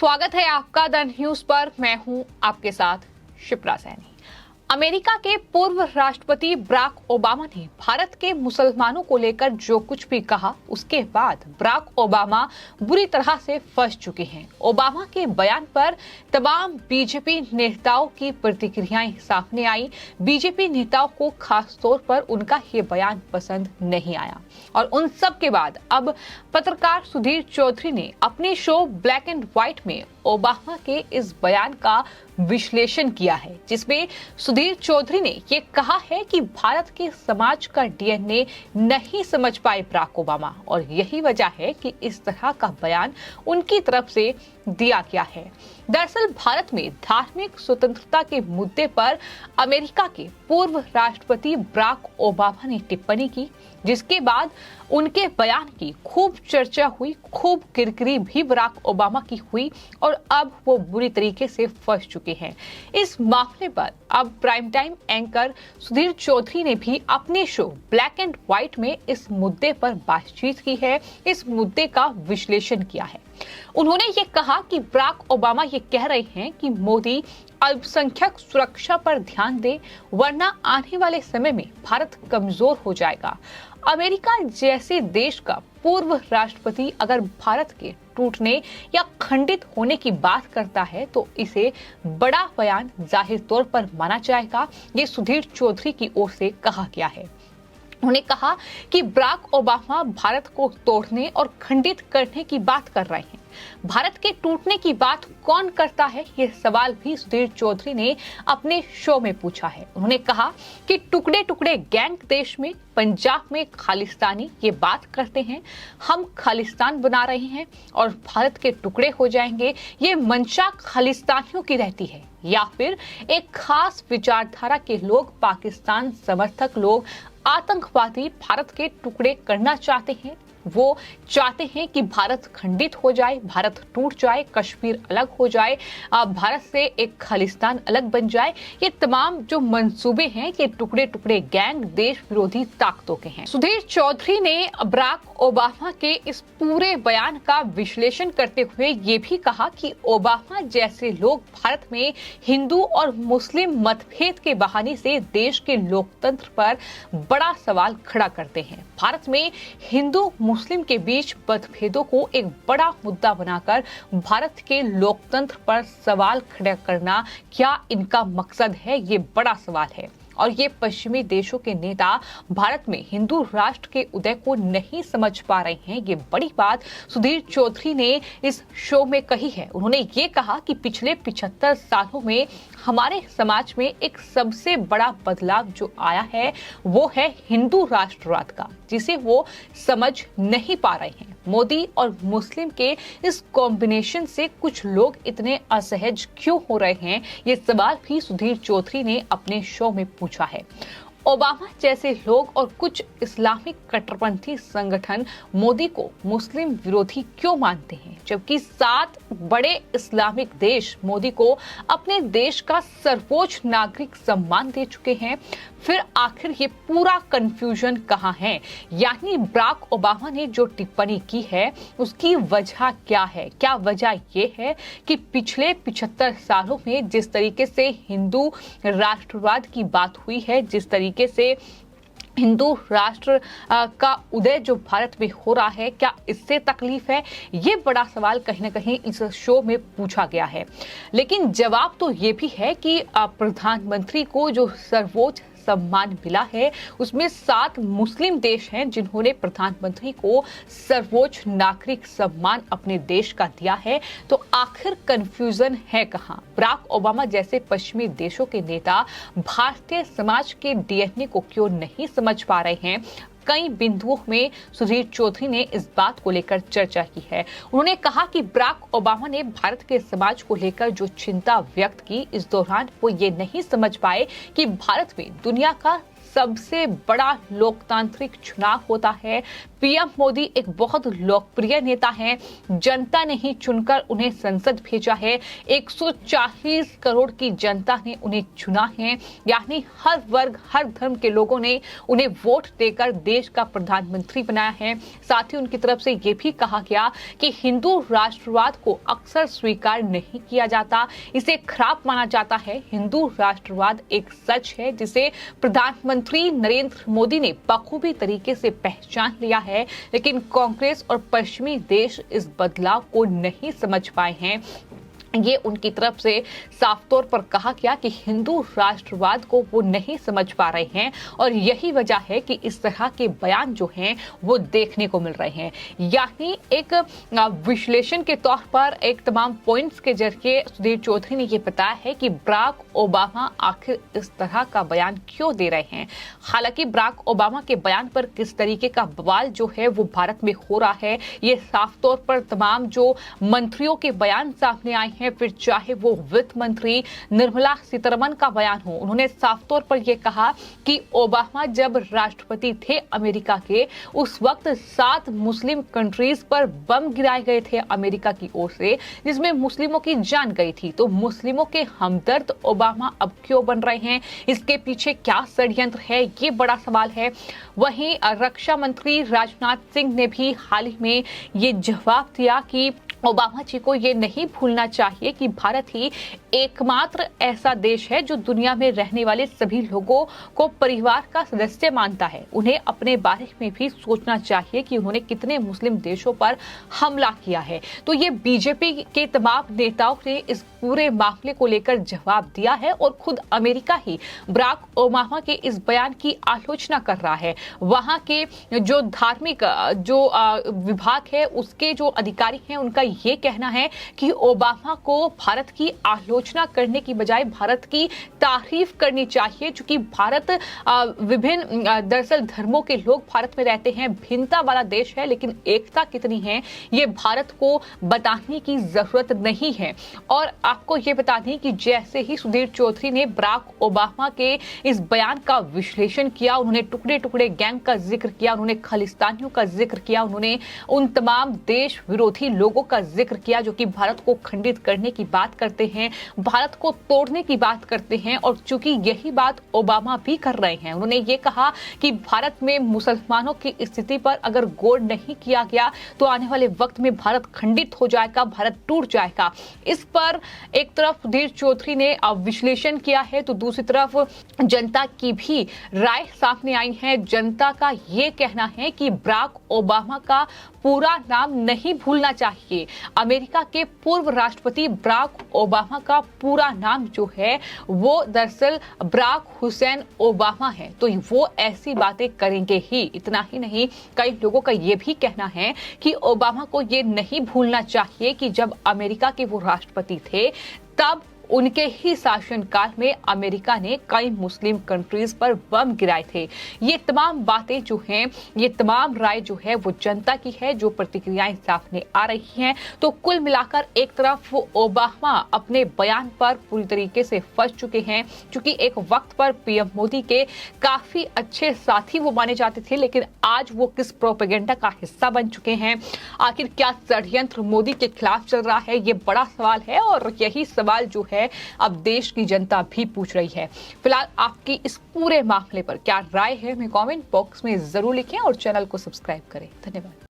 स्वागत है आपका द न्यूज पर। मैं हूं आपके साथ शिप्रा सैनी। अमेरिका के पूर्व राष्ट्रपति बराक ओबामा ने भारत के मुसलमानों को लेकर जो कुछ भी कहा, उसके बाद बराक ओबामा बुरी तरह से फंस चुके हैं। ओबामा के बयान पर तमाम बीजेपी नेताओं की प्रतिक्रियाएं सामने आई। बीजेपी नेताओं को खास तौर पर उनका ये बयान पसंद नहीं आया और उन सब के बाद अब पत्रकार सुधीर चौधरी ने अपने शो ब्लैक एंड व्हाइट में ओबामा के इस बयान का विश्लेषण किया है, जिसमें सुधीर चौधरी ने ये कहा है कि भारत के समाज का डीएनए नहीं समझ पाए बराक ओबामा और यही वजह है कि इस तरह का बयान उनकी तरफ से दिया गया है। दरअसल भारत में धार्मिक स्वतंत्रता के मुद्दे पर अमेरिका के पूर्व राष्ट्रपति बराक ओबामा ने टिप्पणी की, जिसके बाद उनके बयान की खूब चर्चा हुई, खूब किरकिरी भी बराक ओबामा की हुई और अब वो बुरी तरीके से फंस चुके हैं। इस मामले पर अब prime time anchor Sudhir Chaudhary ने भी अपने शो ब्लैक एंड व्हाइट में इस मुद्दे पर बातचीत की है, इस मुद्दे का विश्लेषण किया है। उन्होंने ये कहा कि बराक ओबामा ये कह रहे हैं कि मोदी अल्पसंख्यक सुरक्षा पर ध्यान दे, वरना आने वाले समय में भारत कमजोर हो जाएगा। अमेरिका जैसे देश का पूर्व राष्ट्रपति अगर भारत के टूटने या खंडित होने की बात करता है तो इसे बड़ा बयान जाहिर तौर पर माना जाएगा। ये सुधीर चौधरी की ओर से कहा गया है। उन्होंने कहा कि बराक ओबामा भारत को तोड़ने और खंडित करने की बात कर रहे हैं। भारत के टूटने की बात कौन करता है, ये सवाल भी सुधीर चौधरी ने अपने शो में पूछा है। उन्होंने कहा कि टुकड़े टुकड़े गैंग देश में, पंजाब में खालिस्तानी ये बात करते हैं, हम खालिस्तान बना रहे हैं और भारत के टुकड़े हो जाएंगे। ये मंशा खालिस्तानियों की रहती है या फिर एक खास विचारधारा के लोग, पाकिस्तान समर्थक लोग, आतंकवादी भारत के टुकड़े करना चाहते हैं। वो चाहते हैं कि भारत खंडित हो जाए, भारत टूट जाए, कश्मीर अलग हो जाए, भारत से एक खालिस्तान अलग बन जाए। ये तमाम जो मंसूबे हैं ये टुकड़े टुकड़े गैंग देश विरोधी ताकतों के हैं। सुधीर चौधरी ने बराक ओबामा के इस पूरे बयान का विश्लेषण करते हुए ये भी कहा कि ओबामा जैसे लोग भारत में हिंदू और मुस्लिम मतभेद के बहाने से देश के लोकतंत्र पर बड़ा सवाल खड़ा करते हैं। भारत में हिंदू मुस्लिम के बीच मतभेदों को एक बड़ा मुद्दा बनाकर भारत के लोकतंत्र पर सवाल खड़ा करना क्या इनका मकसद है, ये बड़ा सवाल है। और ये पश्चिमी देशों के नेता भारत में हिंदू राष्ट्र के उदय को नहीं समझ पा रहे हैं। ये बड़ी बात सुधीर चौधरी ने इस शो में कही है। उन्होंने ये कहा कि पिछले 75 सालों में हमारे समाज में एक सबसे बड़ा बदलाव जो आया है वो है हिंदू राष्ट्रवाद का, जिसे वो समझ नहीं पा रहे हैं। मोदी और मुस्लिम के इस कॉम्बिनेशन से कुछ लोग इतने असहज क्यों हो रहे हैं, ये सवाल भी सुधीर चौधरी ने अपने शो में पूछा है। ओबामा जैसे लोग और कुछ इस्लामिक कट्टरपंथी संगठन मोदी को मुस्लिम विरोधी क्यों मानते हैं, जबकि 7 बड़े इस्लामिक देश मोदी को अपने देश का सर्वोच्च नागरिक सम्मान दे चुके हैं। फिर आखिर ये पूरा कंफ्यूजन कहाँ है? यानी बराक ओबामा ने जो टिप्पणी की है उसकी वजह क्या है? क्या वजह ये है कि पिछले 75 सालों में जिस तरीके से हिंदू राष्ट्रवाद की बात हुई है, जिस तरीके से हिंदू राष्ट्र का उदय जो भारत में हो रहा है, क्या इससे तकलीफ है? ये बड़ा सवाल कहीं ना कहीं इस शो में पूछा गया है। लेकिन जवाब तो ये भी है कि प्रधानमंत्री को जो सर्वोच्च सम्मान मिला है उसमें 7 मुस्लिम देश हैं जिन्होंने प्रधानमंत्री को सर्वोच्च नागरिक सम्मान अपने देश का दिया है। तो आखिर कंफ्यूजन है कहाँ? बराक ओबामा जैसे पश्चिमी देशों के नेता भारतीय समाज के डीएनए को क्यों नहीं समझ पा रहे हैं? कई बिंदुओं में सुधीर चौधरी ने इस बात को लेकर चर्चा की है। उन्होंने कहा कि बराक ओबामा ने भारत के समाज को लेकर जो चिंता व्यक्त की, इस दौरान वो ये नहीं समझ पाए कि भारत में दुनिया का सबसे बड़ा लोकतांत्रिक चुनाव होता है। पीएम मोदी एक बहुत लोकप्रिय नेता हैं। जनता ने ही चुनकर उन्हें संसद भेजा है। 140 करोड़ की जनता ने उन्हें चुना है, यानी हर वर्ग, हर धर्म के लोगों ने उन्हें वोट देकर देश का प्रधानमंत्री बनाया है। साथ ही उनकी तरफ से यह भी कहा गया कि हिंदू राष्ट्रवाद को अक्सर स्वीकार नहीं किया जाता, इसे खराब माना जाता है। हिंदू राष्ट्रवाद एक सच है जिसे प्रधानमंत्री नरेंद्र मोदी ने बखूबी तरीके से पहचान लिया है, लेकिन कांग्रेस और पश्चिमी देश इस बदलाव को नहीं समझ पाए हैं। ये उनकी तरफ से साफ तौर पर कहा गया कि हिंदू राष्ट्रवाद को वो नहीं समझ पा रहे हैं और यही वजह है कि इस तरह के बयान जो हैं वो देखने को मिल रहे हैं। यानी एक विश्लेषण के तौर पर एक तमाम पॉइंट्स के जरिए सुधीर चौधरी ने ये बताया है कि बराक ओबामा आखिर इस तरह का बयान क्यों दे रहे हैं। हालांकि बराक ओबामा के बयान पर किस तरीके का बवाल जो है वो भारत में हो रहा है, ये साफ तौर पर तमाम जो मंत्रियों के बयान सामने आए हैं, फिर चाहे वो वित्त मंत्री निर्मला सीतारमण का बयान हो, उन्होंने साफ तौर पर यह कहा कि ओबामा जब राष्ट्रपति थे अमेरिका के, उस वक्त 7 मुस्लिम कंट्रीज पर बम गिराए गए थे अमेरिका की ओर से, जिसमें मुस्लिमों की जान गई थी। तो मुस्लिमों के हमदर्द ओबामा अब क्यों बन रहे हैं, इसके पीछे क्या षड्यंत्र है, ये बड़ा सवाल है। वहीं रक्षा मंत्री राजनाथ सिंह ने भी हाल ही में ये जवाब दिया कि ओबामा जी को ये नहीं भूलना चाहिए कि भारत ही एकमात्र ऐसा देश है जो दुनिया में रहने वाले सभी लोगों को परिवार का सदस्य मानता है। उन्हें अपने बारे में भी सोचना चाहिए कि उन्होंने कितने मुस्लिम देशों पर हमला किया है। तो ये बीजेपी के तमाम नेताओं ने इस पूरे मामले को लेकर जवाब दिया है और खुद अमेरिका ही बराक ओबामा के इस बयान की आलोचना कर रहा है। वहां के जो धार्मिक जो विभाग है उसके जो अधिकारी हैं उनका ये कहना है कि ओबामा को भारत की आलोचना करने की बजाय भारत की तारीफ करनी चाहिए, क्योंकि भारत विभिन्न दरअसल धर्मों के लोग भारत में रहते हैं, भिन्नता वाला देश है, लेकिन एकता कितनी है ये भारत को बताने की जरूरत नहीं है। और आपको ये बता दें कि जैसे ही सुधीर चौधरी ने बराक ओबामा के इस बयान का विश्लेषण किया, उन्होंने टुकड़े टुकड़े गैंग का जिक्र किया, उन्होंने खालिस्तानियों का जिक्र किया, उन्होंने उन तमाम देश विरोधी लोगों का जिक्र किया जो कि भारत को खंडित करने की बात करते हैं, भारत को तोड़ने की बात करते हैं। और चूंकि यही बात ओबामा भी कर रहे हैं, उन्होंने ये कहा कि भारत में मुसलमानों की स्थिति पर अगर गौर नहीं किया गया तो आने वाले वक्त में भारत खंडित हो जाएगा, भारत टूट जाएगा। इस पर एक तरफ सुधीर चौधरी ने विश्लेषण किया है तो दूसरी तरफ जनता की भी राय सामने आई है। जनता का ये कहना है कि बराक ओबामा का पूरा नाम नहीं भूलना चाहिए। अमेरिका के पूर्व राष्ट्रपति बराक ओबामा का पूरा नाम जो है वो दरअसल बराक हुसैन ओबामा है, तो वो ऐसी बातें करेंगे ही। इतना ही नहीं, कई लोगों का ये भी कहना है कि ओबामा को ये नहीं भूलना चाहिए कि जब अमेरिका के वो राष्ट्रपति थे तब उनके ही शासनकाल में अमेरिका ने कई मुस्लिम कंट्रीज पर बम गिराए थे। ये तमाम बातें जो हैं, ये तमाम राय जो है वो जनता की है, जो प्रतिक्रियाएं सामने आ रही हैं। तो कुल मिलाकर एक तरफ वो ओबामा अपने बयान पर पूरी तरीके से फंस चुके हैं, क्योंकि एक वक्त पर पीएम मोदी के काफी अच्छे साथी वो माने जाते थे, लेकिन आज वो किस प्रोपेगेंडा का हिस्सा बन चुके हैं। आखिर क्या षड्यंत्र मोदी के खिलाफ चल रहा है, ये बड़ा सवाल है और यही सवाल जो है अब देश की जनता भी पूछ रही है। फिलहाल आपकी इस पूरे मामले पर क्या राय है, हमें कमेंट बॉक्स में जरूर लिखें और चैनल को सब्सक्राइब करें। धन्यवाद।